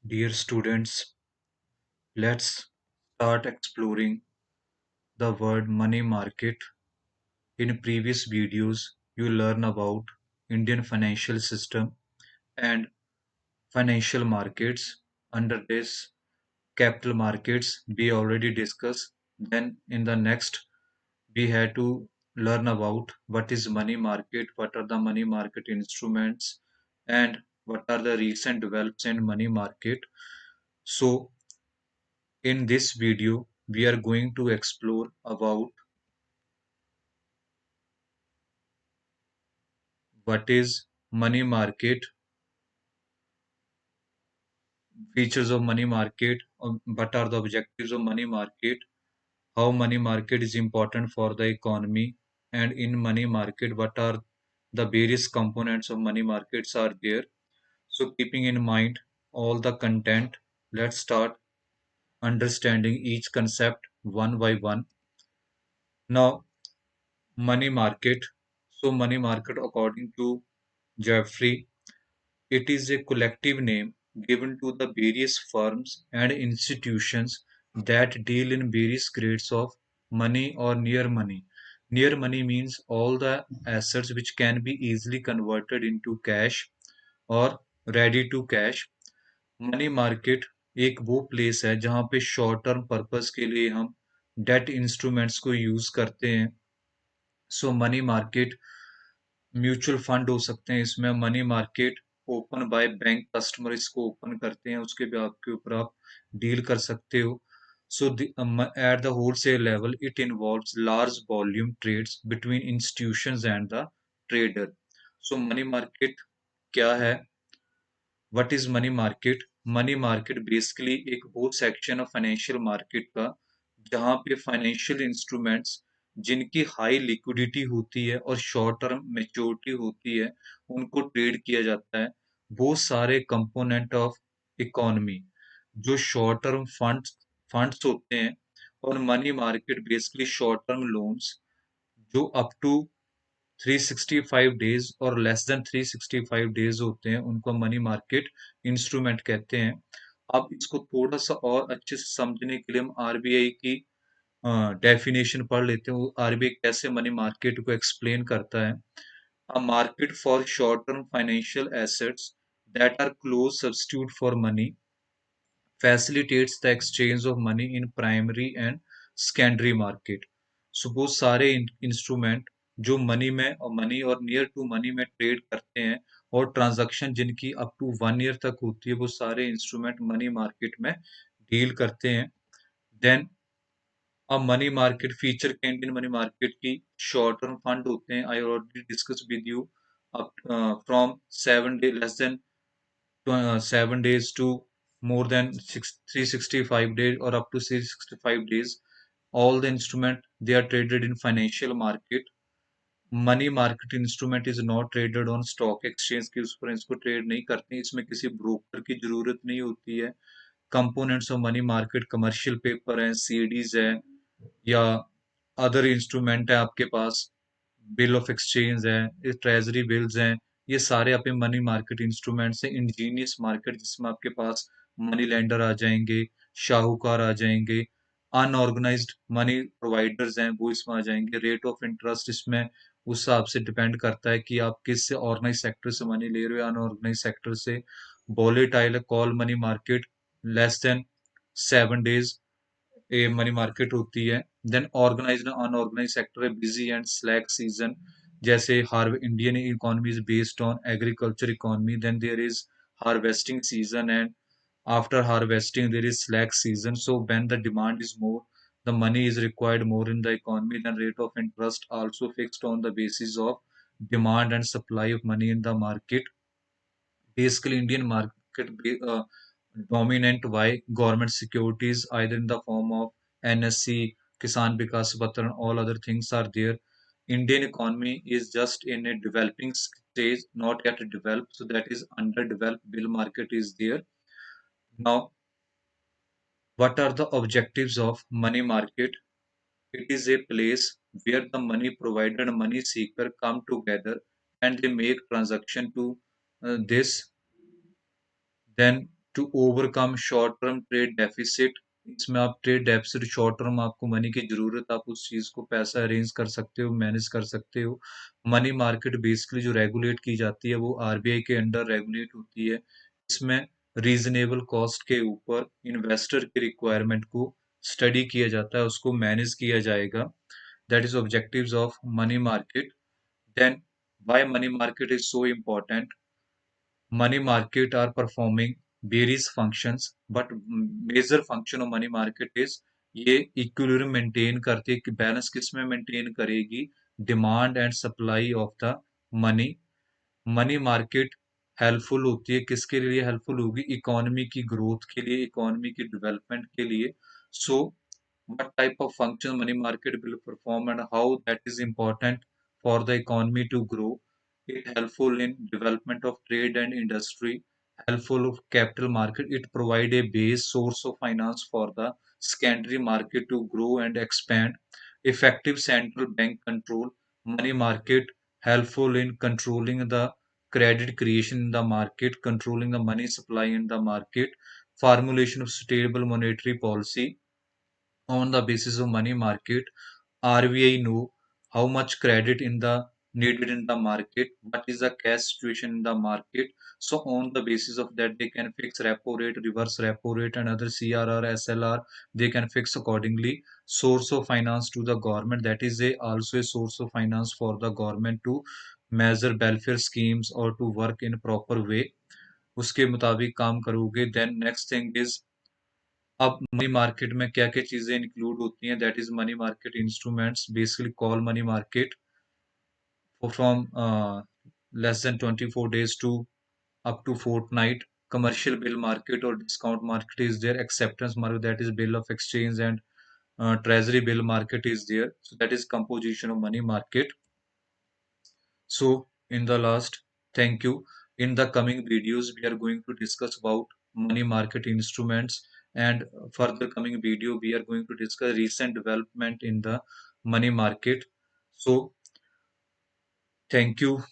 Dear students, let's start exploring the word money market. In previous videos, you learn about Indian financial system and financial markets. Under this, capital markets we already discussed. Then in the next, we had to learn about what is money market, what are the money market instruments, and what are the recent developments in money market. So in this video, we are going to explore about what is money market, features of money market, what are the objectives of money market, how money market is important for the economy, and in money market, what are the various components of money markets are there. So keeping in mind all the content, let's start understanding each concept one by one. Now, money market. So money market according to Jeffrey, it is a collective name given to the various firms and institutions that deal in various grades of money or near money. Near money means all the assets which can be easily converted into cash or ready to cash. Money market एक वो place है जहाँ पे short term purpose के लिए हम debt instruments को use करते हैं. सो मनी मार्केट म्यूचुअल फंड हो सकते हैं, इसमें money market open by bank customer इसको ओपन करते हैं, उसके भी आपके ऊपर आप डील कर सकते हो. So at the wholesale level it involves large volume trades between institutions and the trader. So money market क्या है? What is money market? Money market basically एक वो सेक्शन ऑफ फाइनेंशियल मार्केट का जहाँ पे फाइनेंशियल इंस्ट्रूमेंट्स जिनकी high liquidity होती है और शॉर्ट टर्म मेच्योरिटी होती है उनको ट्रेड किया जाता है. वो सारे कंपोनेंट ऑफ इकोनॉमी जो शॉर्ट टर्म फंड्स फंड्स होते हैं, और money market basically short term loans जो अप टू 365 डेज और लेस देन 365 डेज होते हैं उनको मनी मार्केट इंस्ट्रूमेंट कहते हैं. अब इसको थोड़ा सा और अच्छे से समझने के लिए हम आरबीआई की डेफिनेशन पढ़ लेते हैं. वो आरबीआई कैसे मनी मार्केट को एक्सप्लेन करता है. A market for short term financial assets that are close substitute for money facilitates the exchange of money in primary and secondary market. सो वो सारे इंस्ट्रूमेंट जो मनी में और मनी और नियर टू मनी में ट्रेड करते हैं और ट्रांजैक्शन जिनकी अप टू 1 ईयर तक होती है वो सारे इंस्ट्रूमेंट मनी मार्केट में डील करते हैं. देन अब मनी मार्केट फीचर के इंडियन मनी मार्केट की शॉर्ट टर्म फंड होते हैं. I already discuss with you up from 7 day less than 7 days to more than 365 days or up to 365 days. All the instrument they are traded in financial market. Money market instrument is not traded on stock exchange के उस पर इसको trade नहीं करते, इसमें किसी broker की जरूरत नहीं होती है. Components of money market commercial paper है, सीडीज है, या अदर इंस्ट्रूमेंट है आपके पास, बिल ऑफ एक्सचेंज है, ट्रेजरी बिल्स हैं. ये सारे आपके मनी मार्केट इंस्ट्रूमेंट्स हैं. इंजीनियस मार्केट जिसमें आपके पास मनी लेंडर आ जाएंगे, शाहूकार आ जाएंगे, अनऑर्गेनाइज्ड मनी प्रोवाइडर्स हैं वो इसमें आ जाएंगे. रेट ऑफ इंटरेस्ट इसमें उस हिसाब से डिपेंड करता है कि आप किस ऑर्गेनाइज सेक्टर से मनी ले रहे हो, अनऑर्गेनाइज सेक्टर से. Volatile call money market less than 7 days a money market होती है. देन ऑर्गेनाइज्ड अनऑर्गेनाइज सेक्टर है, बिजी एंड स्लैक सीजन. जैसे हार्व Indian economy is based on agriculture economy, then there is harvesting season, and after harvesting there is slack season. So when the demand is more, the money is required more in the economy, then rate of interest also fixed on the basis of demand and supply of money in the market. Basically Indian market dominant by government securities either in the form of NSC, Kisan Vikas Patra, and all other things are there. Indian economy is just in a developing stage, not yet developed, so that is underdeveloped. Bill market is there. Now, what are the objectives of money market? It is a place where the money provider and money seeker come together and they make transaction to this. Then to overcome short term trade deficit. इसमें आप trade deficit, short term आपको money की जरूरत, आप उस चीज को पैसा अरेंज कर सकते हो, मैनेज कर सकते हो। मनी मार्केट बेसिकली जो रेगुलेट की जाती है वो आरबीआई के अंडर रेगुलेट होती है। इसमें रीजनेबल कॉस्ट के ऊपर इन्वेस्टर की रिक्वायरमेंट को स्टडी किया जाता है, उसको मैनेज किया जाएगा। That is objectives of money market. Then why money market is so important? money market are performing various functions, but major function of money market is ये इक्विलिब्रियम मेंटेन करती है कि बैलेंस किस में मेंटेन करेगी, demand and supply of the money. Money market helpful होती है, किसके लिए हेल्पफुल होगी? इकोनॉमी की ग्रोथ के लिए, इकोनॉमी की डेवलपमेंट के लिए। सो what type of function money market will perform and how that is important for the economy to grow? It helpful in development of trade and industry, helpful of capital market. It provide a base source of finance for the secondary market to grow and expand. Effective central bank control. Money market helpful in controlling the credit creation in the market, controlling the money supply in the market. Formulation of stable monetary policy. On the basis of money market, RBI know how much credit in the needed in the market, what is the cash situation in the market. So on the basis of that, they can fix repo rate, reverse repo rate, and other CRR, SLR. They can fix accordingly. Source of finance to the government, that is a also a source of finance for the government to measure welfare schemes or to work in proper way. उसके मुताबिक काम करोगे। Then next thing is, अब money market में क्या क्या चीजें include होती हैं? That is money market instruments, basically call money market from less than 24 days to up to fortnight. Commercial bill market or discount market is there. Acceptance market, that is bill of exchange, and treasury bill market is there. So that is composition of money market. So in the last, thank you. In the coming videos, we are going to discuss about money market instruments, and further coming video, we are going to discuss recent development in the money market. So thank you.